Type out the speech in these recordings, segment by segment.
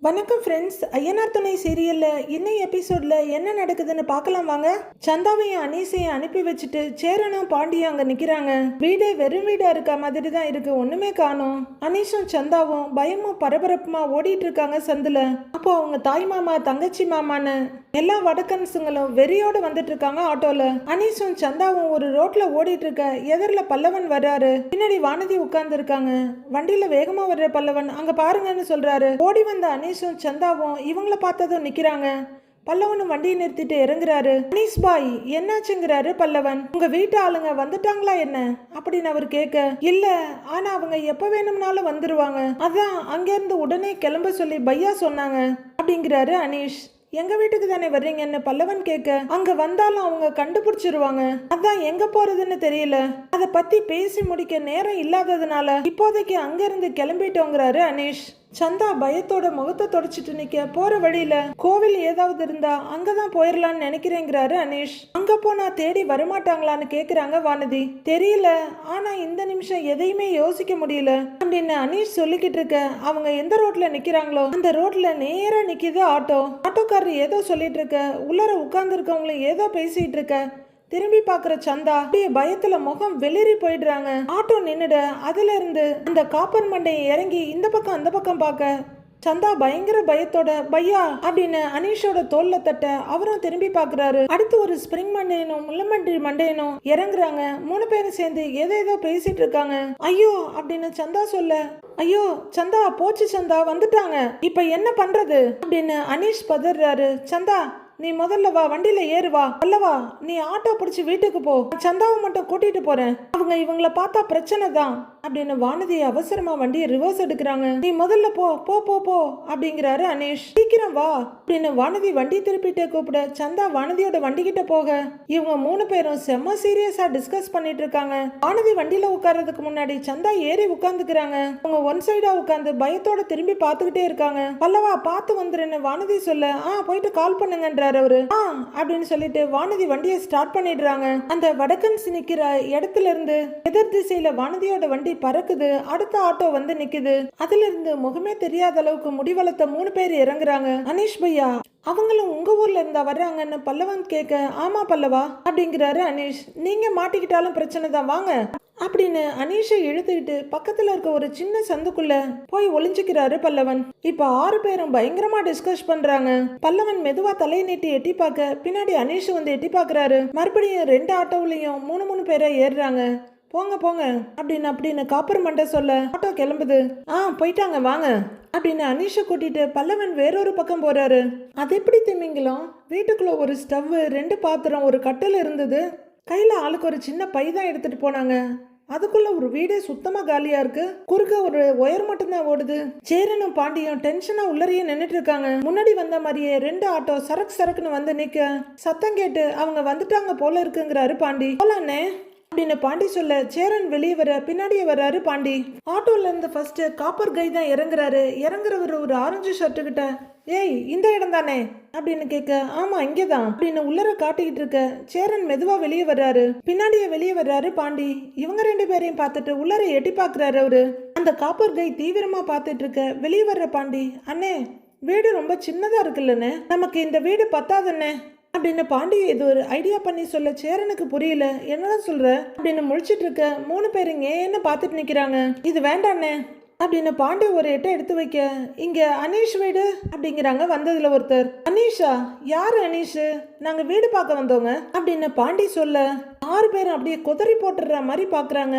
வணக்கம் ஃப்ரெண்ட்ஸ். ஐயனார் துணை சீரியல்ல இன்னைய எபிசோட்ல என்ன நடக்குதுன்னு பார்க்கலாம் வாங்க. சந்தாவையும் அனீஸையும் அனுப்பி வச்சுட்டு சேரனும் பாண்டியும் அங்க நிக்கிறாங்க. வீடே வெறும் வீடா இருக்க மாதிரி தான் இருக்கு, ஒண்ணுமே காணோம். அனீஷும் சந்தாவும் பயமும் பரபரப்புமா ஓடிட்டு இருக்காங்க சந்துல. அப்போ அவங்க தாய் மாமா தங்கச்சி மாமான்னு எல்லா வடக்கன்ஸுங்களும் வெறியோடு வந்துட்டு இருக்காங்க ஆட்டோல. அனீஷும் சந்தாவும் ஒரு ரோட்ல ஓடிட்டு இருக்க எதிரில பல்லவன் வர்றாரு. பின்னாடி வானதி உட்கார்ந்து இருக்காங்க. வண்டியில வேகமா வர்ற பல்லவன் அங்க பாருங்கன்னு சொல்றாரு. ஓடி வந்த அனீஷும் சந்தாவும் இவங்கள பார்த்ததும் நிக்கிறாங்க. பல்லவனும் வண்டியை நிறுத்திட்டு இறங்குறாரு. அனீஸ் பாய் என்னாச்சுங்கிறாரு பல்லவன். உங்க வீட்டு ஆளுங்க வந்துட்டாங்களா என்ன அப்படின்னு அவர் கேட்க, இல்ல ஆனா அவங்க எப்ப வேணும்னாலும் வந்துருவாங்க, அதான் அங்க இருந்து உடனே கிளம்ப சொல்லி பையா சொன்னாங்க அப்படிங்கிறாரு அனீஷ். எங்க வீட்டுக்கு தானே வர்றீங்கன்னு பல்லவன் கேட்க, அங்க வந்தாலும் அவங்க கண்டுபிடிச்சிருவாங்க, அதான் எங்க போறதுன்னு தெரியல, அத பத்தி பேசி முடிக்க நேரம் இல்லாததுனால இப்போதைக்கு அங்க இருந்து கிளம்பிட்டோங்கிறாரு அனீஷ். சந்தா பயத்தோட முகத்தை தொடச்சிட்டு நிக்க, போற வழியில கோவில் ஏதாவது இருந்தா அங்கதான் போயிடலான்னு நினைக்கிறேங்கிறாரு அனீஷ். அங்க போனா தேடி வரமாட்டாங்களான்னு கேக்குறாங்க வானதி. தெரியல, ஆனா இந்த நிமிஷம் எதையுமே யோசிக்க முடியல அப்படின்னு அனீஷ் சொல்லிக்கிட்டு இருக்க, அவங்க எந்த ரோட்ல நிக்கிறாங்களோ அந்த ரோட்ல நேரா நிக்குது ஆட்டோ. ஆட்டோக்காரர் ஏதோ சொல்லிட்டு இருக்க, உள்ளர உட்கார்ந்து இருக்கவங்களும் ஏதோ பேசிட்டு இருக்க. திரும்பி பாக்குற சந்தா அப்படியே பயத்துல முகம் வெளிரி போயிடுறாங்க. ஆட்டோ நின்னுட, அதுல இருந்து அந்த காப்பர் மண்டையை இறங்கி இந்த பக்கம் அந்த பக்கம் பார்க்க சந்தா பயங்கர பயத்தோட பையா அப்படின்னு அனீஷோட தோல்ல தட்ட அவரும் திரும்பி பாக்குறாரு. அடுத்து ஒரு ஸ்பிரிங் மண்டையனும் முள்ளமண்டி மண்டையனும் இறங்குறாங்க. 3 பேரும் சேர்ந்து ஏதோ பேசிட்டு இருக்காங்க. ஐயோ அப்படின்னு சந்தா சொல்ல, ஐயோ சந்தா போச்சு, சந்தா வந்துட்டாங்க, இப்ப என்ன பண்றது அப்படின்னு அனீஷ் பதறாரு. சந்தா நீ முதல்ல வா, வண்டியில ஏறு வா. அல்லவா நீ ஆட்டோ பிடிச்சி வீட்டுக்கு போ, சந்தாவை மட்டும் கூட்டிட்டு போறேன், அவங்க இவங்கள பார்த்தா பிரச்சனை தான் அப்படின்னு வானதி அவசரமா வண்டியை ரிவர்ஸ் எடுக்கிறாங்க. நீ முதல்ல போ போ போ போ அப்படிங்கிறாரு அனீஷ். சீக்கிரம் வா அப்படின்னு வானதி வண்டி திருப்பிட்டு கூப்பிட சந்தா வானதியோட வண்டி கிட்ட போக இவங்க 3 பேரும் செம்ம சீரியஸா டிஸ்கஸ் பண்ணிட்டு இருக்காங்க. வானதி வண்டியில உட்கார்றதுக்கு முன்னாடி சந்தா ஏறி உட்கார்ந்துக்கிறாங்க. அவங்க ஒன் சைடா உட்கார்ந்து பயத்தோட திரும்பி பார்த்துக்கிட்டே இருக்காங்க. பல்லவா பார்த்து வந்துருன்னு வானதி சொல்ல, போயிட்டு கால் பண்ணுங்கன்ற அவரு. அப்படின்னு சொல்லிட்டு வானதி வண்டியை ஸ்டார்ட் பண்ணிடுறாங்க. அந்த வடக்கன்ஸ் நிக்கிற இடத்துல இருந்து எதிர் திசையில வானதியோட வண்டி பறக்குது. அடுத்த ஆட்டோ வந்து நிக்குது. அதுல இருந்து முகமே தெரியாத அளவுக்கு முடிவளர்த்த 3 பேர் இறங்குறாங்க. அனீஷ் பையா அவங்களும் உங்க ஊர்ல இருந்தா வர்றாங்கன்னு பல்லவன் கேட்க, ஆமா பல்லவா அப்படிங்கிறாரு அனீஷ். நீங்க மாட்டிக்கிட்டாலும் பிரச்சனை தான், வாங்க அப்படின்னு அனீஷை இழுத்துக்கிட்டு பக்கத்துல இருக்க ஒரு சின்ன சந்துக்குள்ள போய் ஒளிஞ்சுக்கிறாரு பல்லவன். இப்ப 6 பேரும் பயங்கரமா டிஸ்கஸ் பண்றாங்க. பல்லவன் மெதுவா தலையை நீட்டி எட்டி பார்க்க பின்னாடி அனீஷ் வந்து எட்டி பாக்குறாரு. மறுபடியும் 2 ஆட்டோவிலையும் 3 பேரை ஏறுறாங்க. போங்க போங்க அப்படின்னு காப்பர் மண்டை சொல்ல ஆட்டோ கிளம்புது. போயிட்டாங்க வாங்க அப்படின்னு அனீஷை கூட்டிட்டு பல்லவன் வேறொரு பக்கம் போறாரு. அது எப்படி திமிங்கலம், வீட்டுக்குள்ள ஒரு ஸ்டவ், 2 பாத்திரம், ஒரு கட்டல் இருந்தது. கையில ஆளுக்கு ஒரு சின்ன பை தான் எடுத்துட்டு போனாங்க. அதுக்குள்ள ஒரு வீடே சுத்தமா காலியா இருக்கு. குறுக்க ஒரு ஒயர் மட்டும்தான் ஓடுது. சேரனும் பாண்டியும் டென்ஷனா உள்ளறையே நின்னுட்டு இருக்காங்க. முன்னாடி வந்த மாதிரியே 2 ஆட்டோ சரக்குன்னு வந்து நிக்க சத்தம் கேட்டு அவங்க வந்துட்டாங்க போல இருக்குங்கிறாரு பாண்டி. போலானே அப்படின்னு பாண்டி சொல்ல சேரன் வெளியே வர பின்னாடியே வர்றாரு பாண்டி. ஆட்டோல இருந்து ஃபர்ஸ்ட் காப்பர் கை தான் இறங்குறாரு. இறங்குறவர் ஒரு ஆரஞ்சு ஷர்ட்டு கிட்ட, ஏய் இந்த இடம் தானே அப்படின்னு கேட்க, ஆமா இங்கதான் அப்படின்னு உள்ளர காட்டிக்கிட்டு இருக்க சேரன் மெதுவா வெளியே வர்றாரு. பின்னாடியே வெளியே வர்றாரு பாண்டி. இவங்க 2 பேரையும் பார்த்துட்டு உள்ளர எட்டி பாக்குறாரு அவரு. அந்த காப்பர் கை தீவிரமா பார்த்துட்டு இருக்க வெளியே வர்ற பாண்டி, அண்ணே வீடு ரொம்ப சின்னதா இருக்குல்லண்ணே, நமக்கு இந்த வீடு பத்தாதண்ணே அப்படின்னு பாண்டி இது ஒரு ஐடியா பண்ணி சொல்ல சேரனுக்கு புரியல. என்னதான் சொல்ற அப்படின்னு முழிச்சிட்டு இருக்க 3 பேருங்க என்ன பார்த்துட்டு நிக்கிறாங்க. இது வேண்டாண்ணே அப்படின்னு பாண்டி ஒரு எட்டை எடுத்து வைக்க, இங்க அனீஷ் வீடு அப்படிங்கிறாங்க வந்ததுல ஒருத்தர். அனீஷா? யாரு அனீஷ்? நாங்க வீடு பார்க்க வந்தோங்க அப்படின்னு பாண்டி சொல்ல 6 பேரும் அப்படியே குதறி போட்டுற மாதிரி பாக்குறாங்க.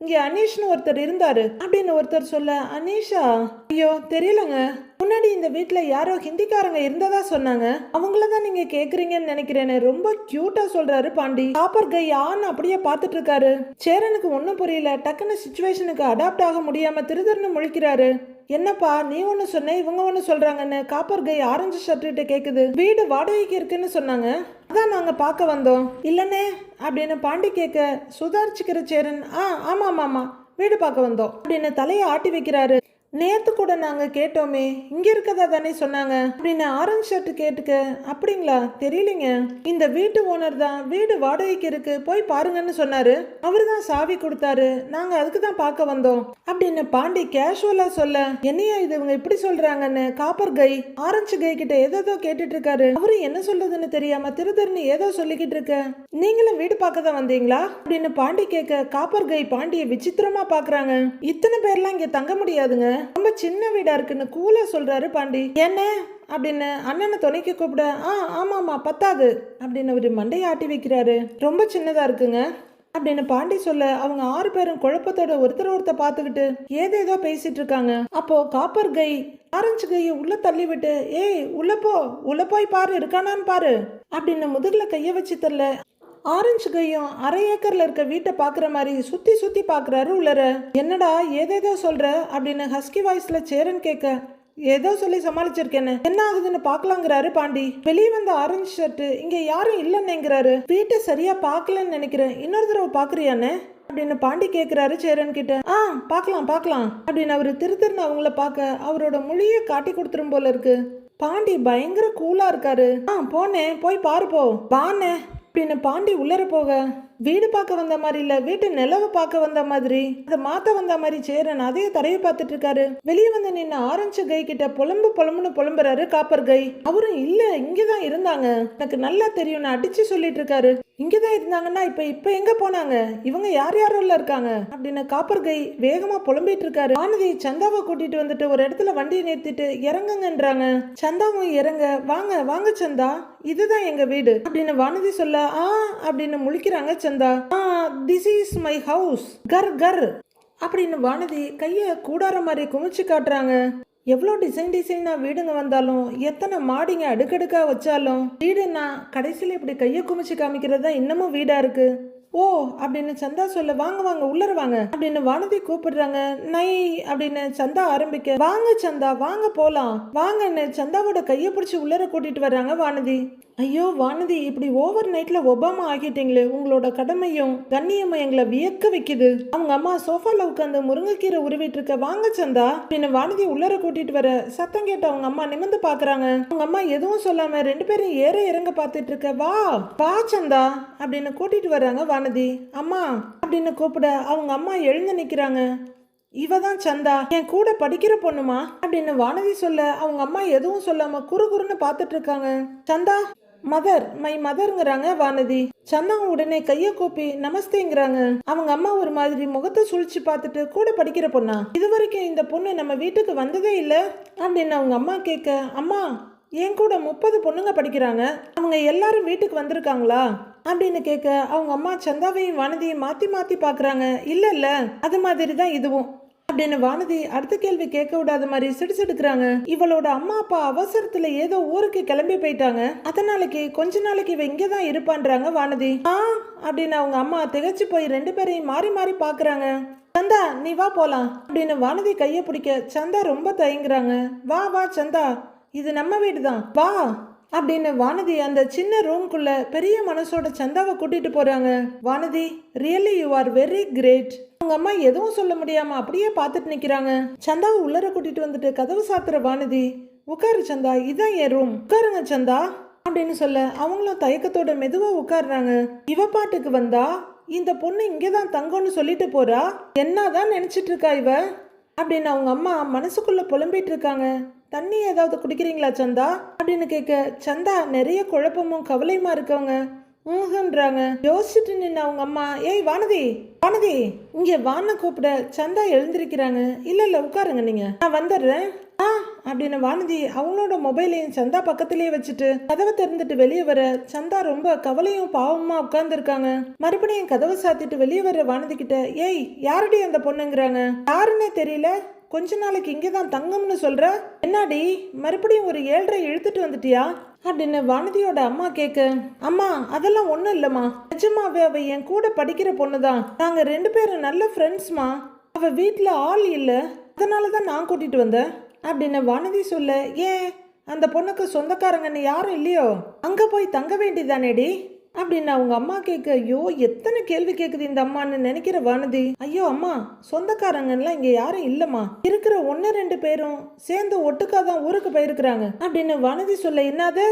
இங்க அனீஷ்னு ஒருத்தர் இருந்தாரு அப்படின்னு ஒருத்தர் சொல்ல, அனீஷா? ஐயோ தெரியலங்க, முன்னாடி இந்த வீட்டுல யாரோ ஹிந்திக்காரங்க இருந்ததா சொன்னாங்க, அவங்களதான் நீங்க கேக்குறீங்கன்னு நினைக்கிறேன்னு ரொம்ப கியூட்டா சொல்றாரு பாண்டி. காப்பர் கை அப்படியே பார்த்துட்டு இருக்காரு. சேரனுக்கு ஒன்னும் புரியல. டக்குன்னு சிச்சுவேஷனுக்கு அடாப்ட் ஆக முடியாம திருதர்னு முழிக்கிறாரு. என்னப்பா நீ ஒண்ணு சொன்ன இவங்க ஒண்ணு சொல்றாங்கன்னு காப்பர் கை ஆரஞ்சு ஷர்ட்டு கேக்குது. வீடு வாடகைக்கு இருக்குன்னு சொன்னாங்க, அதான் நாங்க பார்க்க வந்தோம். இல்லனே அப்படின்னு பாண்டி கேட்க சுதாரிச்சுக்கிற சேரன், ஆமா வீடு பார்க்க வந்தோம் அப்படின்னு தலையை ஆட்டி வைக்கிறாரு. நேத்து கூட நாங்க கேட்டோமே, இங்க இருக்கதா தானே சொன்னாங்க அப்படின்னு ஆரஞ்சு ஷர்ட் கேட்டுக்க. அப்படிங்களா, தெரியலீங்க. இந்த வீட்டு ஓனர் தான் வீடு வாடகைக்கு இருக்கு போய் பாருங்கன்னு சொன்னாரு. அவரு தான் சாவி கொடுத்தாரு, நாங்க அதுக்கு தான் பார்க்க வந்தோம் அப்படின்னு பாண்டி கேஷுவலா சொல்ல, என்னையா இது இவங்க இப்படி சொல்றாங்கன்னு காப்பர் கை ஆரஞ்சு கை கிட்ட ஏதோ கேட்டுட்டு இருக்காரு. அவரு என்ன சொல்றதுன்னு தெரியாம திருன்னு ஏதோ சொல்லிக்கிட்டு இருக்க. நீங்களும் வீடு பார்க்க தான் வந்தீங்களா அப்படின்னு பாண்டி கேட்க, காப்பர் கை பாண்டிய விசித்திரமா பாக்குறாங்க. இத்தனை பேர்லாம் இங்க தங்க முடியாதுங்க, ரொம்ப சின்ன வீடா இருக்குன்னு கூலா சொல்றாரு பாண்டி. என்ன அப்படின்னு அண்ணனை துணைக்கு கூப்பிட, ஆமாமா பத்தாது அப்படின்னு அவரு மண்டையை ஆட்டி வைக்கிறாரு. ரொம்ப சின்னதா இருக்குங்க அப்படின்னு பாண்டி சொல்ல, அவங்க 6 பேரும் குழப்பத்தோட ஒருத்தர் பார்த்துக்கிட்டு ஏதேதோ பேசிட்டு இருக்காங்க. அப்போ காப்பர் கை ஆரஞ்சு கையை உள்ள தள்ளி விட்டு, ஏய் உள்ள போய் பாரு இருக்கானான்னு பாரு அப்படின்னு முதுகுல கைய வச்சு தரல. ஆரஞ்சு கையும் அரை ஏக்கர்ல இருக்க வீட்டை பாக்குற மாதிரி சுத்தி சுத்தி பாக்குறாரு உள்ளர. என்னடா ஏதேதோ சொல்ற அப்படின்னு ஹஸ்கி வாய்ஸ்ல சேரன் கேட்க, ஏதோ சொல்லி சமாளிச்சிருக்கேன்னு, என்ன ஆகுதுன்னு பாக்கலாங்கிறாரு பாண்டி. வெளியே வந்த ஆரஞ்சு ஷர்ட் இங்க யாரும் இல்லைன்னுங்கிறாரு. வீட்டை சரியா பாக்கலன்னு நினைக்கிறேன், இன்னொரு தடவை பாக்குறியானே அப்படின்னு பாண்டி கேக்குறாரு சேரன் கிட்ட. பாக்கலாம் அப்படின்னு அவரு திருன்னு அவங்கள பாக்க அவரோட மொழியை காட்டி கொடுத்துரும் போல இருக்கு. பாண்டி பயங்கர கூலா இருக்காரு. போனேன் போய் பாரு போ வானே அப்படின்னு பாண்டி உள்ளர போக, வீடு பார்க்க வந்த மாதிரி இல்ல, வீட்டு நிலவை பார்க்க வந்த மாதிரி, அதை மாத்த வந்த மாதிரி சேரன் அதையே தடவி பார்த்துட்டு இருக்காரு. வெளியே வந்து நின்று ஆரஞ்சு கை கிட்ட புலம்புன்னு புலம்புறாரு காப்பர் கை. அவரும் இல்ல இங்கதான் இருந்தாங்க, எனக்கு நல்லா தெரியும்னு அடிச்சு சொல்லிட்டு இருக்காரு. இங்கதான் இருந்தாங்கன்னா இப்ப எங்க போனாங்க, இவங்க யார் யாரோல இருக்காங்க அப்படின்னு காப்பர் கை வேகமா புலம்பிட்டு இருக்காரு. வானதி சந்தாவை கூட்டிட்டு வந்துட்டு ஒரு இடத்துல வண்டியை நிறுத்திட்டு இறங்குங்கன்றாங்க. சந்தாவும் இறங்க, வாங்க சந்தா, இதுதான் எங்க வீடு அப்படின்னு வானதி சொல்ல, அப்படின்னு முழிக்கிறாங்க சந்தா. திஸ் இஸ் மை ஹவுஸ், கர் அப்படின்னு வானதி கைய கூடார மாதிரி குமிச்சு காட்டுறாங்க. எவ்வளோ டிசைனா வீடுங்க வந்தாலும், எத்தனை மாடிங்க அடுக்கடுக்கா வச்சாலும், வீடுன்னா கடைசியில் இப்படி கையை குமிச்சு காமிக்கிறது தான் இன்னமும் வீடா இருக்கு. ஓ அப்படின்னு சந்தா சொல்ல, வாங்க உள்ளர வாங்க அப்படின்னு வானதி கூப்பிடுறாங்க. நை அப்படின்னு சந்தா ஆரம்பிக்க, வாங்க சந்தா வாங்க போலாம் வாங்கன்னு சந்தாவோட கையை பிடிச்சி உள்ளர கூட்டிட்டு வர்றாங்க வானதி. ஐயோ வானதி, இப்படி ஓவர் நைட்ல ஒபாமா ஆகிட்டீங்களே, உங்களோட கடமையும் கண்ணியமும் எங்களை வியக்க வைக்குது. அவங்க அம்மா சோஃபால உட்காந்து முருங்கைக்கீரை உருவிட்டு இருக்க, வாங்க சந்தா அப்படின்னு வானதி உள்ளர கூட்டிட்டு வர சத்தம் கேட்டு அவங்க அம்மா நிமிந்து பாக்குறாங்க. அவங்க அம்மா எதுவும் சொல்லாம 2 பேரும் ஏற இறங்க பார்த்துட்டு இருக்க, வா சந்தா அப்படின்னு கூட்டிட்டு வர்றாங்க வானதி. அம்மா அப்படின்னு கூப்பிட அவங்க அம்மா எழுந்து நிக்கிறாங்க. இவதான் சந்தா, என் கூட படிக்கிற பொண்ணுமா அப்படின்னு வானதி சொல்ல, அவங்க அம்மா எதுவும் சொல்லாம குறுகுறுன்னு பார்த்துட்டு இருக்காங்க. சந்தா மை மதர்ங்கிறாங்க வானதி. சந்தா உடனே கைய கூப்பி நமஸ்தேங்கிறாங்க. அவங்க அம்மா ஒரு மாதிரி முகத்தை சுழிச்சு பார்த்துட்டு, கூட படிக்கிற பொண்ணா, இது வரைக்கும் இந்த பொண்ணு நம்ம வீட்டுக்கு வந்ததே இல்ல அப்படின்னு அவங்க அம்மா கேட்க, அம்மா என் கூட 30 பொண்ணுங்க படிக்கிறாங்க, அவங்க எல்லாரும் வீட்டுக்கு வந்திருக்காங்களா அப்படின்னு கேட்க, அவங்க அம்மா சந்தாவையும் வானதியும் மாத்தி பாக்குறாங்க. இல்ல அது மாதிரி தான் இதுவும் அப்படின்னு வானதி அடுத்த கேள்வி கேட்க விடாத மாதிரி சிடுசிடுக்கிறாங்க. இவளோட அம்மா அப்பா அவசரத்துல ஏதோ ஊருக்கு கிளம்பி போயிட்டாங்க, அதனாலக்கு கொஞ்ச நாளைக்கு இவ இங்கதான் இருப்பான்றாங்க வானதி. அப்படின்னு அவங்க அம்மா திகச்சு போய் 2 பேரையும் மாறி பாக்குறாங்க. சந்தா நீ வா போலாம் அப்படின்னு வானதி கைய பிடிக்க சந்தா ரொம்ப தயங்குறாங்க. வா சந்தா, இது நம்ம வீடு தான், வா அப்படின்னு வானதி அந்த சின்ன ரூம்குள்ள பெரிய மனசோட சந்தாவை கூட்டிட்டு போறாங்க. Vanathi really you are very great. அவங்க அம்மா எதுவும் சொல்ல முடியாம அப்படியே பார்த்துட்டு நிக்கிறாங்க. சந்தாவை உள்ளர கூட்டிட்டு வந்துட்டு கதவு சாத்துற வானதி, உட்காரு சந்தா, இதான் என் ரூம், உட்காருங்க சந்தா அப்படின்னு சொல்ல, அவங்களும் தயக்கத்தோட மெதுவா உட்காடுறாங்க. இவ பாட்டுக்கு வந்தா இந்த பொண்ணு இங்கதான் தங்கம்னு சொல்லிட்டு போறா, என்னதான் நினைச்சிட்டு இருக்கா இவ அப்படின்னு அவங்க அம்மா மனசுக்குள்ள புலம்பிட்டு இருக்காங்க. தண்ணி ஏதாவது குடிக்கிறீங்களா சந்தா அப்படின்னு கேட்க, சந்தா நிறைய குழப்பமும் கவலையுமா இருக்கவங்க ஊகன்றாங்க. யோசிச்சுட்டு நின்று அவங்க அம்மா, ஏய் வானதி இங்க வான கூப்பிட சந்தா எழுந்திருக்கிறாங்க. இல்ல உட்காருங்க, நீங்க நான் வந்துடுறேன் அப்படின்னு வானதி அவங்களோட மொபைலையும் சந்தா பக்கத்திலேயே வச்சுட்டு கதவை திறந்துட்டு வெளியே வர, சந்தா ரொம்ப கவலையும் பாவமா உட்கார்ந்து இருக்காங்க. மறுபடியும் கதவை சாத்திட்டு வெளியே வர வானதி கிட்ட, ஏய் யாரடி அந்த பொண்ணுங்கிறாங்க. யாருன்னே தெரியல, கொஞ்ச நாளைக்கு இங்கதான் தங்கம்னு சொல்ற, என்னாடி மறுபடியும் ஒரு 7:30 இழுத்துட்டு வந்துட்டியா அப்படின்னு வானதியோட அம்மா கேட்க, அம்மா அதெல்லாம் ஒண்ணும் இல்லம்மா, நிஜமாவே அவ என் கூட படிக்கிற பொண்ணுதான், நாங்க 2 பேரும் நல்ல ஃப்ரெண்ட்ஸ்மா, அவ வீட்டுல ஆள் இல்ல, அதனாலதான் நான் கூட்டிட்டு வந்தேன் அப்படின்னு வானதி சொல்ல, ஏன் அந்த பொண்ணுக்கு சொந்தக்காரங்கன்னு யாரும் இல்லையோ, அங்க போய் தங்க வேண்டியதானேடி அப்படின்னு அவங்க அம்மா கேட்க, ஐயோ எத்தனை கேள்வி கேக்குது இந்த அம்மான்னு நினைக்கிற வானதி, ஐயோ அம்மா சொந்தக்காரங்கலாம் இங்க யாரும் இல்லம்மா, இருக்கிற 1-2 பேரும் சேர்ந்து ஒட்டுக்கா தான் ஊருக்கு போயிருக்கிறாங்க அப்படின்னு வானதி சொல்ல, என்னது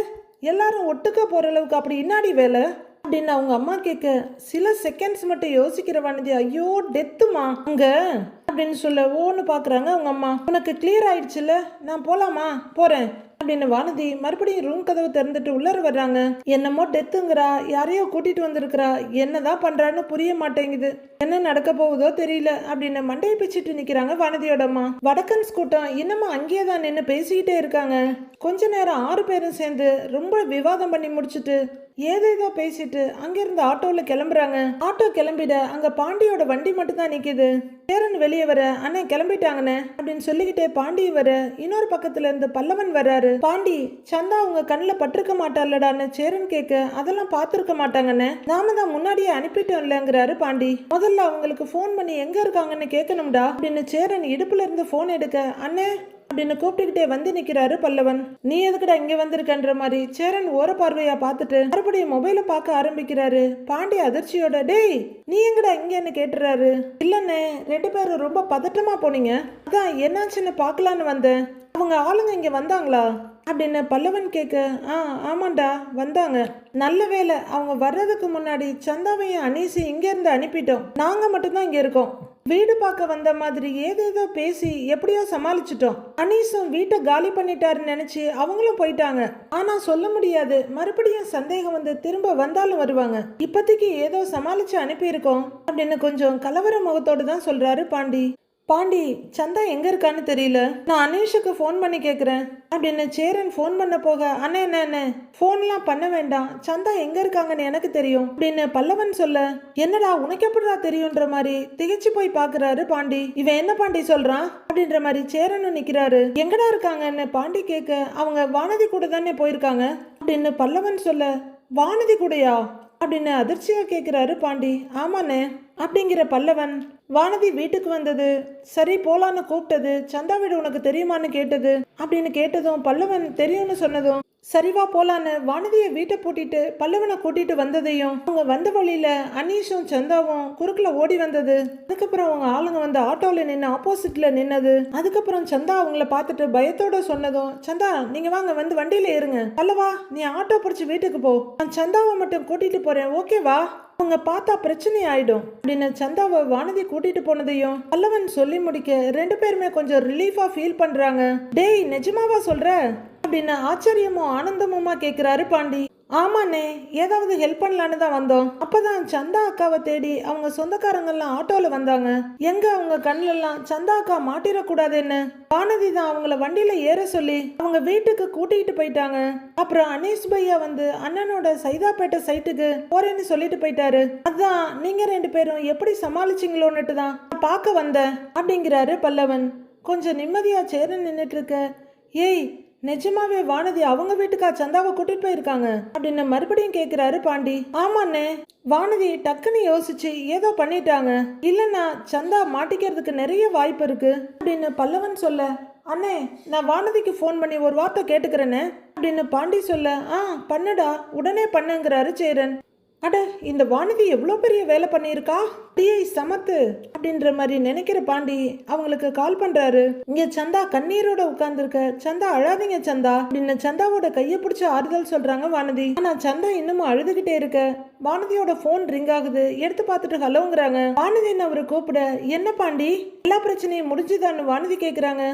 எல்லாரும் ஒட்டுக்கா போற அளவுக்கு அப்படி இன்னாடி வேலை அப்படின்னு அவங்க அம்மா கேட்க, சில செகண்ட்ஸ் மட்டும் யோசிக்கிற வானதி, ஐயோ டெத்துமா அங்க அப்படின்னு சொல்ல ஓன்னு பாக்குறாங்க அவங்க அம்மா. உனக்கு கிளியர் ஆயிடுச்சுல, நான் போலாமா, போறேன் அப்படின்னு வானதி மறுபடியும் ரூம் கதவை திறந்துட்டு உள்ளர வர்றாங்க. என்னமோ டெத்துங்கிறா, யாரையோ கூட்டிட்டு வந்திருக்கிறா, என்னதான் பண்றான்னு புரிய மாட்டேங்குது, என்ன நடக்க போகுதோ தெரியல அப்படின்னு மண்டையை பிச்சுட்டு நிக்கிறாங்க வானதியோட அம்மா. வடக்கன்ஸ் கூட்டம் இன்னமும் அங்கேயே தான் நின்று பேசிக்கிட்டே இருக்காங்க. கொஞ்ச நேரம் 6 பேரும் சேர்ந்து ரொம்ப விவாதம் பண்ணி முடிச்சுட்டு ஏதேதோ பேசிட்டு அங்கிருந்து ஆட்டோல கிளம்புறாங்க. ஆட்டோ கிளம்பிட அங்க பாண்டியோட வண்டி மட்டும் தான் நிக்குது. சேரன் வெளியே வர, அண்ணே கிளம்பிட்டாங்கண்ணே அப்படின்னு சொல்லிக்கிட்டே பாண்டி வர, இன்னொரு பக்கத்துல இருந்து பல்லவன் வர்றாரு. பாண்டி, சந்தா அவங்க கண்ணில் பட்டிருக்க மாட்டாளடான்னு சேரன் கேட்க, அதெல்லாம் பார்த்துருக்க மாட்டாங்கண்ணே, நாம தான் முன்னாடியே அனுப்பிட்டோம்லங்கிறாரு பாண்டி. முதல்ல அவங்களுக்கு ஃபோன் பண்ணி எங்க இருக்காங்கன்னு கேட்கணும்டா அப்படின்னு சேரன் இடுப்புல இருந்து ஃபோன் எடுக்க, அண்ணே அப்படின்னு கூப்பிட்டுக்கிட்டே வந்து நிக்கிறாரு பல்லவன். நீ எதுக்குடா இங்க வந்திருக்கன்ற மாதிரி சேரன் ஓர பார்வையா பார்த்துட்டு மறுபடியும் மொபைல பார்க்க ஆரம்பிக்கிறாரு. பாண்டி அதிர்ச்சியோட, டேய் நீ எங்கடா இங்கன்னு கேட்டுறாரு. இல்லண்ணே 2 பேரும் ரொம்ப பதட்டமா போனீங்க, அதான் என்னாச்சுன்னு பார்க்கலான்னு வந்தேன். அவங்க ஆளுங்க இங்க வந்தாங்களா அப்படின்னு பல்லவன் கேட்க, ஆமாண்டா வந்தாங்க, நல்ல வேலை அவங்க வர்றதுக்கு முன்னாடி சந்தாவையும் அனீசி இங்க இருந்து அனுப்பிட்டோம், நாங்க மட்டும்தான் இங்க இருக்கோம். வீடு பார்க்க வந்த மாதிரி ஏதேதோ பேசி எப்படியோ சமாளிச்சிட்டோம். அனீஸும் வீட்டை காலி பண்ணிட்டாருன்னு நினைச்சு அவங்களும் போயிட்டாங்க. ஆனா சொல்ல முடியாது, மறுபடியும் சந்தேகம் வந்து திரும்ப வந்தாலும் வருவாங்க. இப்போதைக்கு ஏதோ சமாளிச்சு அனுப்பியிருக்கோம் அப்படின்னு கொஞ்சம் கலவர முகத்தோடு தான் சொல்றாரு பாண்டி. பாண்டி, சந்தா எங்க இருக்கான்னு தெரியல, நான் அனீஷுக்கு ஃபோன் பண்ணி கேட்குறேன் அப்படின்னு சேரன் ஃபோன் பண்ண போக, அண்ணே என்ன ஃபோன்லாம் பண்ண வேண்டாம், சந்தா எங்க இருக்காங்கன்னு எனக்கு தெரியும் அப்படின்னு பல்லவன் சொல்ல, என்னடா உனக்கு எப்படிடா தெரியுன்ற மாதிரி திகைச்சு போய் பாக்குறாரு பாண்டி. இவன் என்ன பாண்டி சொல்றான் அப்படின்ற மாதிரி சேரனும் நிக்கிறாரு. எங்கடா இருக்காங்கன்னு பாண்டி கேட்க, அவங்க வானதி கூட தானே போயிருக்காங்க அப்படின்னு பல்லவன் சொல்ல, வானதி கூடயா அப்படின்னு அதிர்ச்சியா கேட்கிறாரு பாண்டி. ஆமாண்ணே அப்படிங்கிற பல்லவன், வானதி வீட்டுக்கு வந்தது, சரி போலான்னு கூப்பிட்டது, சந்தா வீடு உனக்கு தெரியுமான்னு கேட்டது அப்படின்னு கேட்டதும் பல்லவன் தெரியும்னு சொன்னதும் சரிவா போலான்னு வானதியை வீட்டை பூட்டிட்டு பல்லவனை கூட்டிட்டு வந்ததையும், அவங்க வந்த வழியில அனீஷும் சந்தாவும் குறுக்குல ஓடி வந்தது, அதுக்கப்புறம் அவங்க ஆளுங்க வந்து ஆட்டோல நின்று ஆப்போசிட்ல நின்னது, அதுக்கப்புறம் சந்தா அவங்கள பார்த்துட்டு பயத்தோட சொன்னதும், சந்தா நீங்க வாங்க வந்து வண்டியில ஏறுங்க, பல்லவா நீ ஆட்டோ பிடிச்சி வீட்டுக்கு போ, நான் சந்தாவை மட்டும் கூட்டிட்டு போறேன் ஓகேவா, அவங்க பார்த்தா பிரச்சனை ஆயிடும் அப்படின்னு சந்தாவை வானதி கூட்டிட்டு போனதையும் பல்லவன் சொல்லி முடிக்க 2 பேருமே கொஞ்சம் ரிலீஃபா ஃபீல் பண்றாங்க. டேய் நிஜமாவா சொல்ற அப்படின்னு ஆச்சரியமும் ஆனந்தமுமா கேட்கிறாரு பாண்டி. ஆமாண்ணே, ஏதாவது ஹெல்ப் பண்ணலான்னு தான் வந்தோம். அப்பதான் சந்தா அக்காவை தேடி அவங்க சொந்தக்காரங்கெல்லாம் ஆட்டோல வந்தாங்க. எங்க அவங்க கண்ணுலாம் சந்தா அக்கா மாட்டிடக்கூடாதுன்னு வானதி தான் அவங்கள வண்டியில ஏற சொல்லி அவங்க வீட்டுக்கு கூட்டிகிட்டு போயிட்டாங்க. அப்புறம் அனீஸ் பையா வந்து அண்ணனோட சைதாப்பேட்டை சைட்டுக்கு போறேன்னு சொல்லிட்டு போயிட்டாரு. அதான் நீங்க 2 பேரும் எப்படி சமாளிச்சிங்களோன்னுட்டு தான் பார்க்க வந்தேன் அப்படிங்கிறாரு பல்லவன். கொஞ்சம் நிம்மதியா சேர நின்றுட்டு இருக்க, ஏய் நிஜமாவே வானதி அவங்க வீட்டுக்கா சந்தாவை கூட்டிட்டு போயிருக்காங்க அப்படின்னு மறுபடியும் கேக்குறாரு பாண்டி. ஆமாண்ணே, வானதி டக்குன்னு யோசிச்சு ஏதோ பண்ணிட்டாங்க, இல்லைன்னா சந்தா மாட்டிக்கிறதுக்கு நிறைய வாய்ப்பு இருக்கு அப்படின்னு பல்லவன் சொல்ல, அண்ணே நான் வானதிக்கு ஃபோன் பண்ணி ஒரு வார்த்தை கேட்டுக்கிறேன்னு அப்படின்னு பாண்டி சொல்ல, பண்ணுடா உடனே பண்ணுங்கிறாரு சேரன். அட இந்த வானதி எவ்வளோ பெரிய வேலை பண்ணியிருக்கா, டிஐ சமத்து அப்படின்ற மாதிரி நினைக்கிற பாண்டி அவங்களுக்கு கால் பண்றாரு. இங்க சந்தா கண்ணீரோட உட்கார்ந்துருக்க, சந்தா அழாதீங்க சந்தா அப்படின்னு சந்தாவோட கையை பிடிச்சி ஆறுதல் சொல்றாங்க வானதி. ஆனா சந்தா இன்னமும் அழுதுகிட்டே இருக்க, வானதியோட போன் ரிங் ஆகுது, எடுத்து பார்த்துட்டு ஹலோங்கிறாங்க. வானதின்னு அவரை கூப்பிட, என்ன பாண்டி எல்லா பிரச்சனையும் முடிஞ்சுதான்னு வானதி கேக்குறாங்க.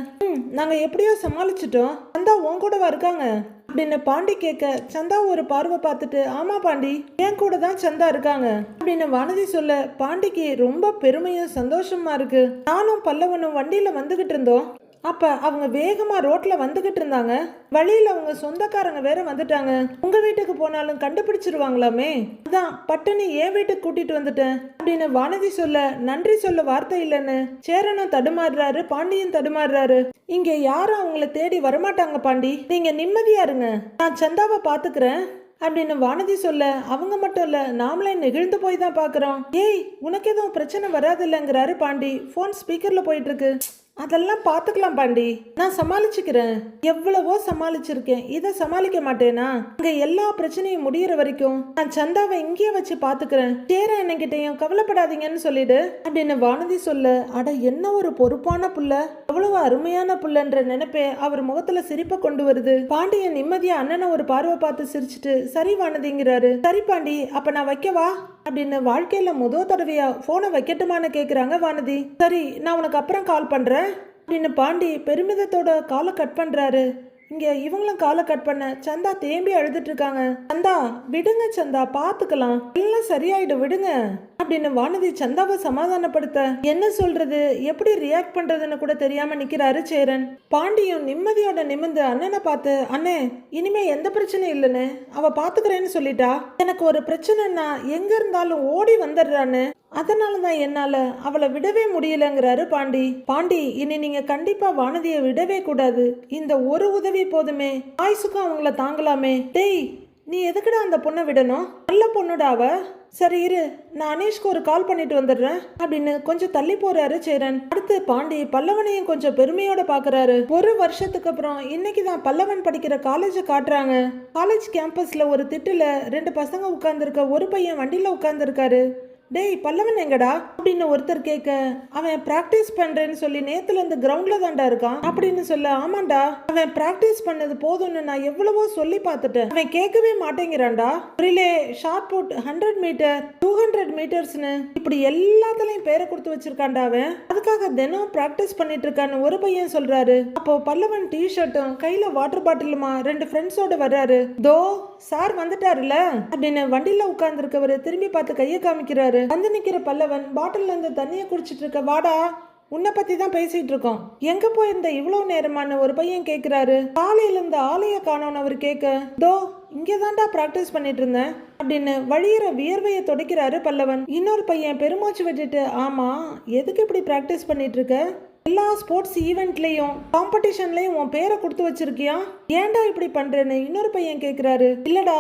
நாங்க எப்படியோ சமாளிச்சிட்டோம், சந்தா உன் கூடவா இருக்காங்க அப்படின்னு பாண்டி கேட்க, சந்தா ஒரு பார்வை பார்த்துட்டு, ஆமா பாண்டி என் கூட தான் சந்தா இருக்காங்க அப்படின்னு வானதி சொல்ல, பாண்டிக்கு ரொம்ப பெருமையும் சந்தோஷமா இருக்கு. நானும் பல்லவனும் வண்டியில வந்துகிட்டு இருந்தோம், அப்ப அவங்க வேகமா ரோட்ல வந்துகிட்டு இருந்தாங்க, வழியில அவங்க சொந்தக்காரங்க வேற வந்துட்டாங்க, உங்க வீட்டுக்கு போனாலும் கண்டுபிடிச்சிருவாங்களாமே, அதான் பட்டுன்னு என் வீட்டுக்கு கூட்டிட்டு வந்துட்டேன் அப்படின்னு வானதி சொல்ல, நன்றி சொல்ல வார்த்தை இல்லைன்னு சேரனும் தடுமாறுறாரு, பாண்டியும் தடுமாறுறாரு. இங்க யாரும் அவங்கள தேடி வரமாட்டாங்க பாண்டி, நீங்க நிம்மதியா இருங்க, நான் சந்தாவை பாத்துக்கிறேன் அப்படின்னு வானதி சொல்ல, அவங்க மட்டும் இல்ல நாமளே நெகிழ்ந்து போய் தான் பாக்குறோம். ஏய் உனக்கு எதுவும் பிரச்சனை வராது இல்லைங்கிறாரு பாண்டி. போன் ஸ்பீக்கர்ல போயிட்டு இருக்கு. அதெல்லாம் பார்த்துக்கலாம் பாண்டி, நான் சமாளிச்சுக்கிறேன். எவ்வளவோ சமாளிச்சிருக்கேன், இதை சமாளிக்க மாட்டேனா? அங்க எல்லா பிரச்சனையும் முடியற வரைக்கும் நான் சந்தாவை இங்கேயே வச்சு பாத்துக்கிறேன். சேர என்கிட்டயும் கவலைப்படாதீங்கன்னு சொல்லிடு அப்படின்னு வானதி சொல்ல, அட என்ன ஒரு பொறுப்பான புள்ள, அவ்வளவு அருமையான புள்ளன்ற நினைப்பே அவர் முகத்துல சிரிப்பை கொண்டு வருது. பாண்டியன் நிம்மதியா அண்ணனை ஒரு பார்வை பார்த்து சிரிச்சுட்டு சரி வானதிங்கிறாரு. சரி பாண்டி, அப்ப நான் வைக்கவா அப்படின்னு வாழ்க்கையில முதல் தடவையா போனை வைக்கட்டுமான்னு கேக்குறாங்க வானதி. சரி, நான் உனக்கு அப்புறம் கால் பண்றேன் அப்படின்னு பாண்டி பெருமிதத்தோட காலை கட் பண்றாரு. இங்க இவங்களும் காலை கட் பண்ண சந்தா தேம்பி அழுதுட்டு இருக்காங்க. சந்தா விடுங்க, சந்தா பாத்துக்கலாம், எல்லாம் சரியாயிடும் விடுங்க அப்படின்னு வானதி சந்தாவை சமாதானப்படுத்த என்ன சொல்றது எப்படி ரியாக்ட் பண்றதுன்னு கூட தெரியாம நிக்கிறாரு சேரன். பாண்டியும் நிம்மதியோட நிமிந்து அண்ணனை பார்த்து, அண்ணே இனிமே எந்த பிரச்சனையும் இல்லைன்னு அவ பாத்துக்கிறேன்னு சொல்லிட்டா. எனக்கு ஒரு பிரச்சனைன்னா எங்க இருந்தாலும் ஓடி வந்துடுறான்னு, அதனாலதான் என்னால அவளை விடவே முடியலங்கிறாரு பாண்டி. பாண்டி, இனி நீங்க கண்டிப்பா வானதியை விடவே கூடாது. இந்த ஒரு உதவி போதுமே, ஆயுசுக்கும் அவங்கள தாங்கலாமே. டேய், நீ எதுக்குடா அந்த பொண்ணை விடணும்? நல்ல பொண்ணுடா அவ. சரி இரு, நான் அனீஷ்க்கு ஒரு கால் பண்ணிட்டு வந்துடுறேன் அப்படின்னு கொஞ்சம் தள்ளி போறாரு சேரன். அடுத்து பாண்டி பல்லவனையும் கொஞ்சம் பெருமையோட பாக்குறாரு. ஒரு வருஷத்துக்கு அப்புறம் இன்னைக்குதான் பல்லவன் படிக்கிற காலேஜ காட்டுறாங்க. காலேஜ் கேம்பஸ்ல ஒரு திட்டுல 2 பசங்க உட்கார்ந்துருக்க, ஒரு பையன் வண்டியில உட்கார்ந்துருக்காரு. டேய் பல்லவன் எங்கடா அப்படின்னு ஒருத்தர் கேட்க, அவன் பிராக்டிஸ் பண்றேன்னு சொல்லி நேத்துல இருந்து கிரவுண்ட்ல தான்டா இருக்கான் அப்படின்னு சொல்ல, ஆமாண்டா அவன் பிராக்டிஸ் பண்ணது போதும்னு நான் எவ்வளவோ சொல்லி பார்த்துட்டேன், அவன் கேட்கவே மாட்டேங்கிறான்டா. ரிலே, ஷார்ட் புட், 100 மீட்டர், 200 மீட்டர்ஸ்னு இப்படி எல்லாத்துலயும் பேரை கொடுத்து வச்சிருக்கான்டா அவன். அதுக்காக தினம் பிராக்டிஸ் பண்ணிட்டு இருக்கான்னு ஒரு பையன் சொல்றாரு. அப்போ பல்லவன் டிஷர்ட்டும் கையில வாட்டர் பாட்டிலுமா 2 ஃப்ரெண்ட்ஸோட வர்றாரு. தோ சார் வந்துட்டாருல அப்படின்னு வண்டியில உட்கார்ந்து இருக்கவரு திரும்பி பார்த்து கையை காமிக்கிறாரு. வந்து நிக்கிற பல்லவன் பாட்டில்ல இருந்து தண்ணியை குடிச்சிட்டு இருக்க, வாடா உன்னை பத்தி தான் பேசிட்டு இருக்கோம், எங்க போயிருந்த இவ்வளவு நேரமான ஒரு பையன் கேக்குறாரு. காலையில இருந்து ஆளைய காணோன்னு அவர் கேட்க, தோ இங்கதான்டா பிராக்டிஸ் பண்ணிட்டு இருந்தேன் அப்படின்னு வழியிற வியர்வையை துடைக்கிறாரு பல்லவன். இன்னொரு பையன் பெருமூச்சு விட்டுட்டு, ஆமா எதுக்கு இப்படி பிராக்டிஸ் பண்ணிட்டு இருக்க? எல்லா ஸ்போர்ட்ஸ் ஈவெண்ட்லயும் காம்படிஷன்லயும் உன் பேரை கொடுத்து வச்சிருக்கியா, ஏன்டா இப்படி பண்றேன்னு இன்னொரு பையன் கேக்குறாரு. இல்லடா,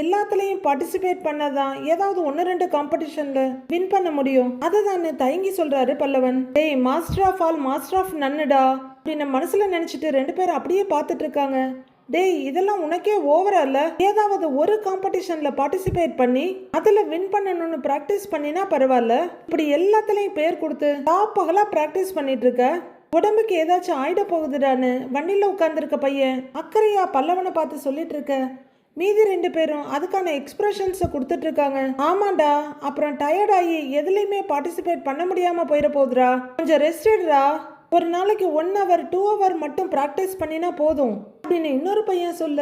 எல்லாத்துலயும் பார்ட்டிசிபேட் பண்ணாதான் ஏதாவது 1-2 காம்படிஷன்ல வின் பண்ண முடியும், அதுதான் தயங்கி சொல்றாரு பல்லவன். டேய் master of all master of நன்னுடா அப்படின்னு மனசுல நினைச்சிட்டு 2 பேரும் அப்படியே பார்த்துட்டு இருக்காங்க. டேய் இதெல்லாம் உனக்கே ஓவரா இல்ல? ஏதாவது ஒரு காம்படிஷன்ல பார்ட்டிசிபேட் பண்ணி அதுல வின் பண்ணணும்னு பிராக்டிஸ் பண்ணினா பரவாயில்ல, இப்படி எல்லாத்துலயும் பேர் கொடுத்து டாப்பகலா பிராக்டிஸ் பண்ணிட்டு இருக்க, உடம்புக்கு ஏதாச்சும் ஆயிட போகுதுடான்னு வண்டியில உட்கார்ந்துருக்க பையன் அக்கறையா பல்லவனை பார்த்து சொல்லிட்டு இருக்க. மீதி 2 பேரும் அதுக்கான எக்ஸ்பிரஷன்ஸை கொடுத்துட்டு இருக்காங்க. ஆமாண்டா, அப்புறம் டயர்ட் ஆகி எதுலையுமே பார்ட்டிசிபேட் பண்ண முடியாம போயிட போகுதுடா, கொஞ்சம் ரெஸ்ட் எடுடா, ஒரு நாளைக்கு 1 hour 2 hour மட்டும் ப்ராக்டிஸ் பண்ணினா போதும் அப்படின்னு இன்னொரு பையன் சொல்ல,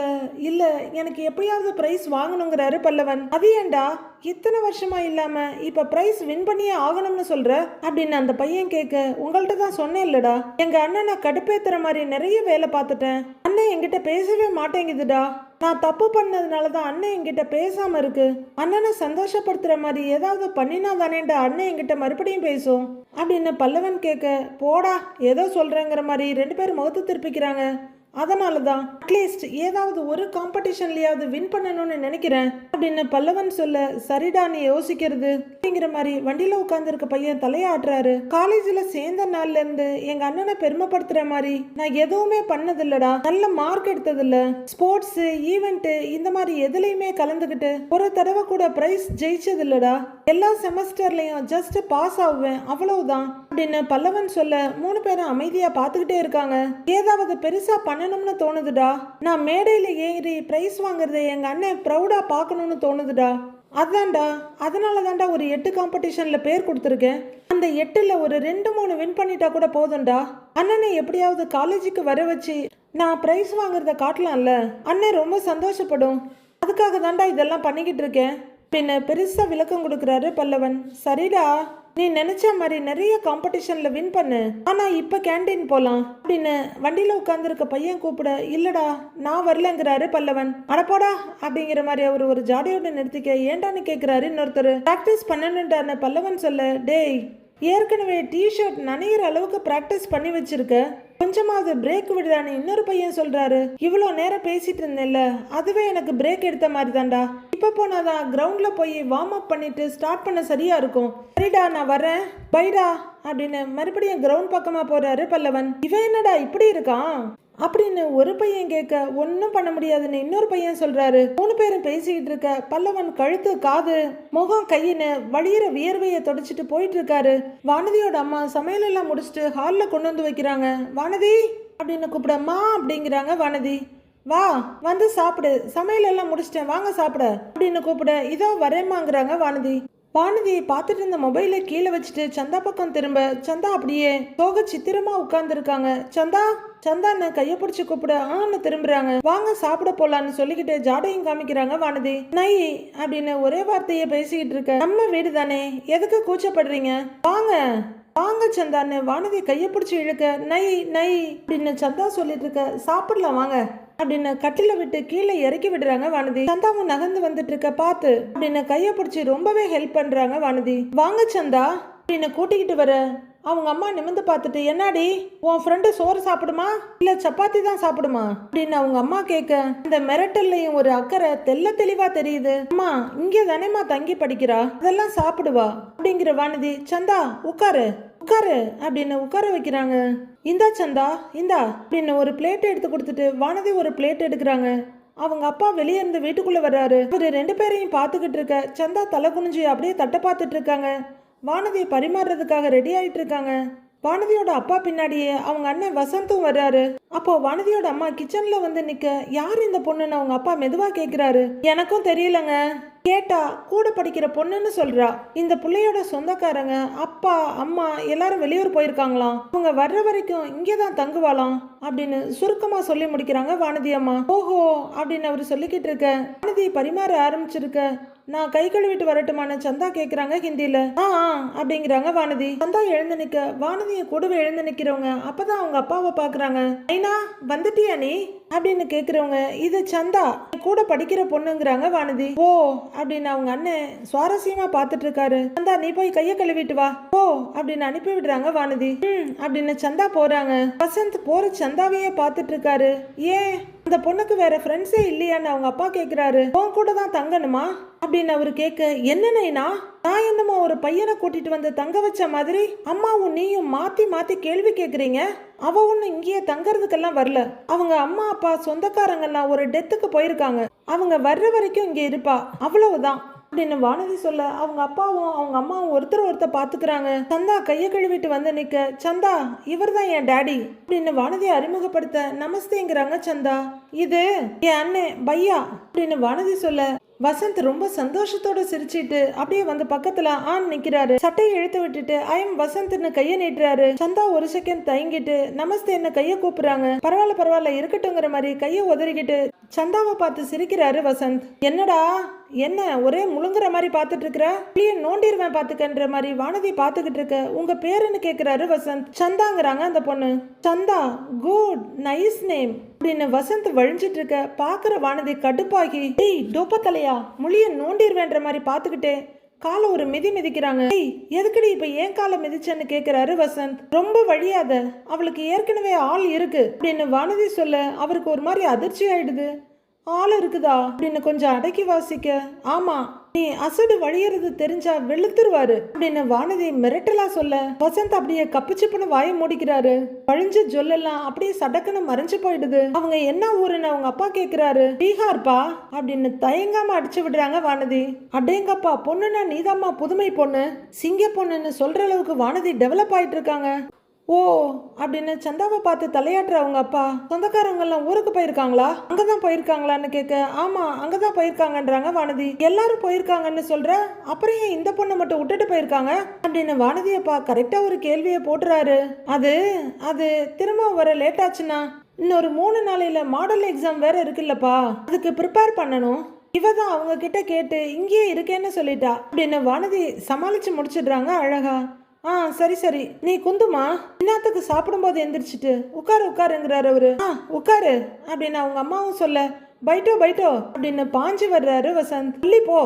இல்ல எனக்கு எப்படியாவது பிரைஸ் வாங்கணுங்கிறாரு பல்லவன். அது ஏண்டா இத்தனை வருஷமா இல்லாம இப்ப பிரைஸ் வின் பண்ணியே ஆகணும்னு சொல்ற அப்படின்னு அந்த பையன் கேட்க, உங்கள்கிட்ட தான் சொன்னேன் இல்லடா, எங்க அண்ணனை கடுப்பேத்துற மாதிரி நிறைய வேலை பார்த்துட்டேன், அண்ணன் என்கிட்ட பேசவே மாட்டேங்குதுடா, நான் தப்பு பண்ணதுனாலதான் அண்ணன் என்கிட்ட பேசாம இருக்கு, அண்ணனை சந்தோஷப்படுத்துற மாதிரி ஏதாவது பண்ணினா தானேண்டா அண்ணன் என்கிட்ட மறுபடியும் பேசும் அப்படின்னு பல்லவன் கேட்க, போடா ஏதோ சொல்றேங்கிற மாதிரி 2 பேரும் முகத்து திருப்பிக்கிறாங்க. அதனால தான் அட்லீஸ்ட் ஏதாவது ஒரு காம்படிஷன்லயாவது வின் பண்ணணும்னு நினைக்கிறேன் அப்படின்னு பல்லவன் சொல்ல, சரிடா நீ யோசிக்கிறது அப்படிங்கிற மாதிரி வண்டியில உட்கார்ந்துருக்க பையன் தலையாடுறாரு. காலேஜ்ல சேர்ந்த நாள்ல இருந்து எங்க அண்ணனை பெருமைப்படுத்துற மாதிரி நான் எதுவுமே பண்ணதில்லடா, நல்ல மார்க் எடுத்ததில்ல, ஸ்போர்ட்ஸ் ஈவெண்ட் இந்த மாதிரி எதுலையுமே கலந்துகிட்டு ஒரு தடவை கூட பிரைஸ் ஜெயிச்சது இல்லடா, எல்லா செமஸ்டர்லயும் ஜஸ்ட் பாஸ் ஆகுவேன் அவ்வளவுதான் அப்படின்னு பல்லவன் சொல்ல 3 பேரும் அமைதியா பார்த்துக்கிட்டே இருக்காங்க. ஏதாவது பெருசா பண்ணணும்னு தோணுதுடா, நான் மேடையில ஏறி பிரைஸ் வாங்குறதை எங்க அண்ணன் ப்ரௌடா பார்க்கணும்னு தோணுதுடா, அதான்டா அதனால தான்டா ஒரு 8 காம்படிஷன்ல பேர் கொடுத்துருக்கேன், அந்த 8ல் ஒரு 2-3 வின் பண்ணிட்டா கூட போதும்டா, அண்ணனை எப்படியாவது காலேஜுக்கு வர வச்சு நான் பிரைஸ் வாங்குறத காட்டலாம்ல, அண்ணன் ரொம்ப சந்தோஷப்படும், அதுக்காக தான்டா இதெல்லாம் பண்ணிக்கிட்டு இருக்கேன் பின்ன பெருசா விளக்கம் கொடுக்குறாரு பல்லவன். சரிடா நீ நினைச்ச மாதிரி நிறைய காம்படிஷன்ல வின் பண்ணு, ஆனா இப்ப கேண்டீன் போலாம் அப்படின்னு வண்டியில உட்கார்ந்துருக்க பையன் கூப்பிட, இல்லடா நான் வரலங்கிறாரு பல்லவன். அடப்போடா அப்படிங்கிற மாதிரி அவர் ஒரு ஜாடியோட நிறுத்திக்க, ஏண்டான்னு கேட்கிறாரு இன்னொருத்தர். பிராக்டிஸ் பண்ணணுன்டான்னு பல்லவன் சொல்ல, டேய் ஏற்கனவே டிஷர்ட் நனையிற அளவுக்கு பிராக்டிஸ் பண்ணி வச்சிருக்க, கொஞ்சமாவது பிரேக் விடுறான்னு இன்னொரு பையன் சொல்றாரு. இவ்வளோ நேரம் பேசிட்டு இருந்தேன்ல, அதுவே எனக்கு பிரேக் எடுத்த மாதிரி தான்டா. இப்ப போனாதான் கிரவுண்ட்ல போய் வார்ம் அப் பண்ணிட்டு ஸ்டார்ட் பண்ண சரியா இருக்கும். சரிடா நான் வரேன், பைடா அப்படின்னு மறுபடியும் கிரவுண்ட் பக்கமா போறாரு பல்லவன். இவன் என்னடா இப்படி இருக்கான் அப்படின்னு ஒரு பையன் கேட்க, ஒன்னும் பண்ண முடியாதுன்னு இன்னொரு பையன் சொல்றாரு. 3 பேரும் பேசிக்கிட்டு இருக்க பல்லவன் கழுத்து காது முகம் கையின்னு வழியிற வியர்வையை தொடச்சிட்டு போயிட்டு இருக்காரு. வானதியோட அம்மா சமையல் எல்லாம் முடிச்சுட்டு ஹாலில் கொண்டு வந்து வைக்கிறாங்க. வானதி அப்படின்னு கூப்பிடம்மா அப்படிங்கிறாங்க. வானதி வா வந்து சாப்பிடு, சமையல் எல்லாம் முடிச்சிட்டேன் வாங்க சாப்பிட அப்படின்னு கூப்பிட, இதோ வரேம்மாங்கிறாங்க வானதி. வானதியை பார்த்துட்டு இருந்த மொபைலை கீழே வச்சுட்டு சந்தா பக்கம் திரும்ப, சந்தா அப்படியே சோக சித்திரமா உட்கார்ந்துருக்காங்க. சந்தா சந்தான்னு கையை பிடிச்சி கூப்பிட ஆன்னு திரும்புறாங்க. வாங்க சாப்பிட போலான்னு சொல்லிக்கிட்டு ஜாடையும் காமிக்கிறாங்க வானதி. நை அப்படின்னு ஒரே வார்த்தையை பேசிக்கிட்டு இருக்க. நம்ம வீடு தானே, எதுக்கு கூச்சப்படுறீங்க, வாங்க வாங்க சந்தான்னு வானதி கையை பிடிச்சி இழுக்க, நை நை அப்படின்னு சந்தா சொல்லிட்டு இருக்க. சாப்பிடலாம் வாங்க அப்படின்னு கட்டில விட்டு கீழே இறக்கி விடுறாங்க வானதி. சந்தாவும் நகர்ந்து வந்துட்டு இருக்க பார்த்து அப்படின்னு கையை பிடிச்சி ரொம்பவே ஹெல்ப் பண்றாங்க வானதி. வாங்க சந்தா அப்படின்னு கூட்டிக்கிட்டு வர அவங்க அம்மா நிமிந்து பார்த்துட்டு, என்னாடி உன் ஃப்ரெண்டு சோறு சாப்பிடுமா இல்ல சப்பாத்தி தான் சாப்பிடுமா அப்படின்னு அவங்க அம்மா கேட்க, இந்த மிரட்டல்லையும் ஒரு அக்கறை தெல்ல தெளிவா தெரியுது. அம்மா இங்கே தானேம்மா தங்கி படிக்கிறா, அதெல்லாம் சாப்பிடுவா அப்படிங்கிற வானதி. சந்தா உட்காரு உட்காரு அப்படின்னு உட்கார வைக்கிறாங்க. இந்தா சந்தா இந்தா அப்படின்னு ஒரு பிளேட் எடுத்து கொடுத்துட்டு வானதி ஒரு பிளேட் எடுக்கிறாங்க. அவங்க அப்பா வெளியே இருந்து வீட்டுக்குள்ள வர்றாரு. இவரு 2 பேரையும் பார்த்துக்கிட்டு இருக்க சந்தா தலை குனிஞ்சு அப்படியே தட்டை பார்த்துட்டு இருக்காங்க. வானதியை பரிமாறுறதுக்காக ரெடி ஆயிட்டு இருக்காங்க. வானதியோட அப்பா பின்னாடியே அவங்க அண்ணன் வசந்தும் வர்றாரு. அப்போ வானதியோட அம்மா கிச்சன்ல வந்து நிக்க, யார் இந்த பொண்ணுன்னு அவங்க அப்பா மெதுவா கேக்குறாரு. எனக்கும் தெரியலங்க, கேட்டா கூட படிக்கிற பொண்ணுன்னு சொல்றா. இந்த பிள்ளையோட சொந்தக்காரங்க அப்பா அம்மா எல்லாரும் வெளியூர் போயிருக்காங்களாம், அவங்க வர்ற வரைக்கும் இங்கேதான் தங்குவாளாம் அப்படின்னு சுருக்கமா சொல்லி முடிக்கிறாங்க வானதி அம்மா. ஓஹோ அப்படின்னு அவரு சொல்லிக்கிட்டு இருக்க வானதி பரிமாற ஆரம்பிச்சிருக்க. நான் கை கழுவிட்டு வரட்டுமான சந்தா கேக்குறாங்க ஹிந்தியில. அப்படிங்கிறாங்க வானதி. சந்தா எழுந்து நிக்க வானதியை கூடவே எழுந்து நிக்கிறவங்க அப்பதான் அவங்க அப்பாவை பாக்குறாங்க. ஐனா வந்துட்டியா நீ அப்படின்னு கேக்குறவங்க, இது சந்தா கூட படிக்கிற பொண்ணுங்கிறாங்க வானதி. ஓ அப்படின்னு அவங்க அண்ணன் சுவாரஸ்யமா பாத்துட்டு இருக்காரு. சந்தா நீ போய் கைய கழுவிட்டு வா போ அப்படின்னு அனுப்பி விடுறாங்க வானதி. அப்படின்னு சந்தா போறாங்க. வசந்த் போற சந்தாவையே பாத்துட்டு இருக்காரு. ஏன் அந்த பொண்ணுக்கு வேற ஃப்ரெண்ட்ஸே இல்லையான்னு அவங்க அப்பா கேக்குறாரு. உன் கூட தான் தங்கணுமா அப்படின்னு அவரு கேட்க, என்னன்னா நான் என்னமோ ஒரு பையனை கூட்டிட்டு வந்து தங்க வச்ச மாதிரி அம்மாவும் நீயும் மாத்தி மாத்தி கேள்வி கேக்குறீங்க. அவ ஒண்ணு இங்கேயே தங்கறதுக்கெல்லாம் வரல. அவங்க அம்மா அப்பா சொந்தக்காரங்கெல்லாம் ஒரு டெத்துக்கு போயிருக்காங்க, அவங்க வர்ற வரைக்கும் இங்க இருப்பா, அவ்வளவுதான் அப்படின்னு வானதி சொல்ல அவங்க அப்பாவும் அவங்க அம்மாவும் ஒருத்தர் பாத்துக்கிறாங்க. சந்தா கையை கழுவிட்டு வந்து நிக்க, சந்தா இவர் தான் என் டாடி அப்படின்னு வானதியை அறிமுகப்படுத்த, நமஸ்தேங்கிறாங்க சந்தா. இது என் அண்ணன் பையா அப்படின்னு வானதி சொல்ல வசந்த் ரொம்ப சந்தோஷத்தோட சிரிச்சிட்டு அப்படியே வந்து பக்கத்துல நிக்கிறாரு. சட்டையை இழுத்து விட்டுட்டு ஐ எம் வசந்த்னு கைய நீட்டுறாரு. சந்தா ஒரு செகண்ட் தயங்கிட்டு நமஸ்தேன்னு கைய கூப்பிடுறாங்க. பரவாயில்ல இருக்கட்டுங்கிற மாதிரி கைய உதறிக்கிட்டு சந்தாவை பார்த்து சிரிக்கிறாரு வசந்த். என்னடா என்ன ஒரே முழுங்குற மாதிரி பாத்துட்டு இருக்கிற, நோண்டிடுவேன் பாத்துக்கன்ற மாதிரி வானதி பாத்துக்கிட்டு இருக்க. உங்க பேருன்னு கேக்குறாரு வசந்த். சந்தாங்கிறாங்க அந்த பொண்ணு. சந்தா குட் நைஸ் நேம் அப்படின்னு வசந்த் வழிஞ்சிட்டு இருக்க பாக்குற வானதி கடுப்பாகி, டேய் டோப்ப தலையா முழிய நோண்டிடுவேன்ற மாதிரி பாத்துக்கிட்டே காலை ஒரு மிதிக்கிறாங்க. எதுக்குடி இப்ப ஏன் காலை மிதிச்சேன்னு கேக்குறாரு வசந்த். ரொம்ப வழியாத, அவளுக்கு ஏற்கனவே ஆள் இருக்கு அப்படின்னு வானதி சொல்ல அவருக்கு ஒரு மாதிரி அதிர்ச்சி ஆயிடுது. ஆள் இருக்குதா அப்படின்னு கொஞ்சம் அடக்கி வாசிக்க, ஆமா நீ அசடு வழியறது தெரிஞ்சா வெளுத்துருவாரு அப்படின்னு வானதி மிரட்டலா சொல்ல வசந்த் அப்படியே கப்புச்சிப்புன்னு வாயை மூடிக்கிறாரு. பழிஞ்ச ஜொல்லெல்லாம் அப்படியே சடக்குன்னு மறைஞ்சு போயிடுது. அவங்க என்ன ஊருன்னு அவங்க அப்பா கேக்குறாரு. பீகார்பா அப்படின்னு தயங்காம அடிச்சு விடுறாங்க வானதி. அடேங்கப்பா பொண்ணுன்னா நீதாம்மா புதுமை பொண்ணு, சிங்க பொண்ணுன்னு சொல்ற அளவுக்கு வானதி டெவலப் ஆயிட்டு இருக்காங்க. ஓ அப்படின்னு சந்தாவை பார்த்து தலையாட்டுற அவங்க அப்பா, சொந்தக்காரங்க எல்லாம் ஊருக்கு போயிருக்காங்களா, அங்கதான் போயிருக்காங்களான்னு கேட்க, ஆமா அங்கதான் போயிருக்காங்கன்றாங்க வானதி. எல்லாரும் போயிருக்காங்கன்னு சொல்ற, அப்புறம் ஏன் இந்த பொண்ணை மட்டும் விட்டுட்டு போயிருக்காங்க அப்படின்னு வானதி அப்பா கரெக்டா ஒரு கேள்வியை போட்டுறாரு. அது திரும்ப வர லேட் ஆச்சுன்னா இன்னொரு 3 நாளையில மாடல் எக்ஸாம் வேற இருக்குல்லப்பா, அதுக்கு ப்ரிப்பேர் பண்ணணும். இவதான் அவங்க கிட்ட கேட்டு இங்கேயே இருக்கேன்னு சொல்லிட்டா அப்படின்னு வானதி சமாளிச்சு முடிச்சிடுறாங்க அழகா. சரி நீ குந்துமா இன்னத்துக்கு சாப்பிடும்போது எந்திரிச்சிட்டு உட்காருங்கிறாரு அவரு. உட்காரு அப்படின்னு அவங்க அம்மாவும் சொல்ல, பைட்டோ அப்படின்னு பாஞ்சு வர்றாரு வசந்த். தள்ளி போ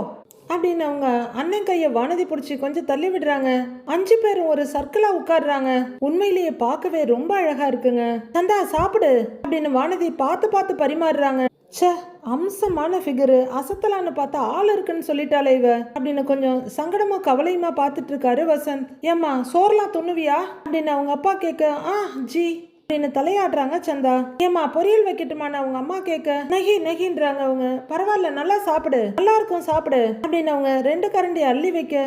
அப்படின்னு அவங்க அண்ணன் கைய வானதி பிடிச்சி கொஞ்சம் தள்ளி விடுறாங்க. 5 பேரும் ஒரு சர்க்கிளா உட்கார்றாங்க. உண்மையிலேயே பார்க்கவே ரொம்ப அழகா இருக்குங்க. சந்தா சாப்பிடு அப்படின்னு வானதி பார்த்து பார்த்து பரிமாறுறாங்க. ச்சே, அம்சமான ஃபிகரு, அசத்தலான்னு பார்த்தா ஆள் இருக்குன்னு சொல்லிட்டாலே இவ அப்படின்னு கொஞ்சம் சங்கடமா கவலையுமா பார்த்துட்டு இருக்காரு வசந்த். ஏம்மா சோறுலாம் துண்ணுவியா அப்படின்னு அவங்க அப்பா கேட்க, ஜி அப்படின்னு தலையாடுறாங்க சந்தா. ஏமா பொரியல் வைக்கட்டுமான்னு அவங்க அம்மா கேட்க, நெகின்றாங்க அவங்க. பரவாயில்ல, நல்லா சாப்பிடு, நல்லா இருக்கும் சாப்பிடு அப்படின்னு அவங்க 2 கரண்டி அள்ளி வைக்க,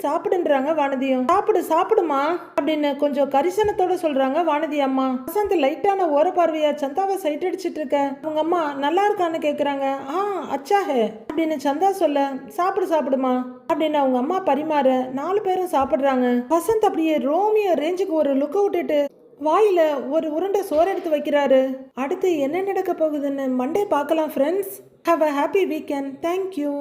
சாப்பிடுன்றாங்க வானதியும். சாப்பிடுமா அப்படின்னு கொஞ்சம் கரிசனத்தோட சொல்றாங்க வானதி அம்மா. வசந்த் லைட்டான ஓர பார்வையா சந்தாவை சைட் அடிச்சிட்டு இருக்க அவங்க அம்மா நல்லா இருக்கான்னு கேக்குறாங்க. அச்சாஹே அப்படின்னு சந்தா சொல்ல, சாப்பிடுமா அப்படின்னு அவங்க அம்மா பரிமாற 4 பேரும் சாப்பிடுறாங்க. வசந்த் அப்படியே ரோமியோ ரேஞ்சுக்கு ஒரு லுக் விட்டுட்டு வாயில ஒரு உருண்டை சோறு எடுத்து வைக்கிறாரு. அடுத்து என்ன நடக்க போகுதுன்னு மண்டே பார்க்கலாம் friends. Have a happy weekend. Thank you.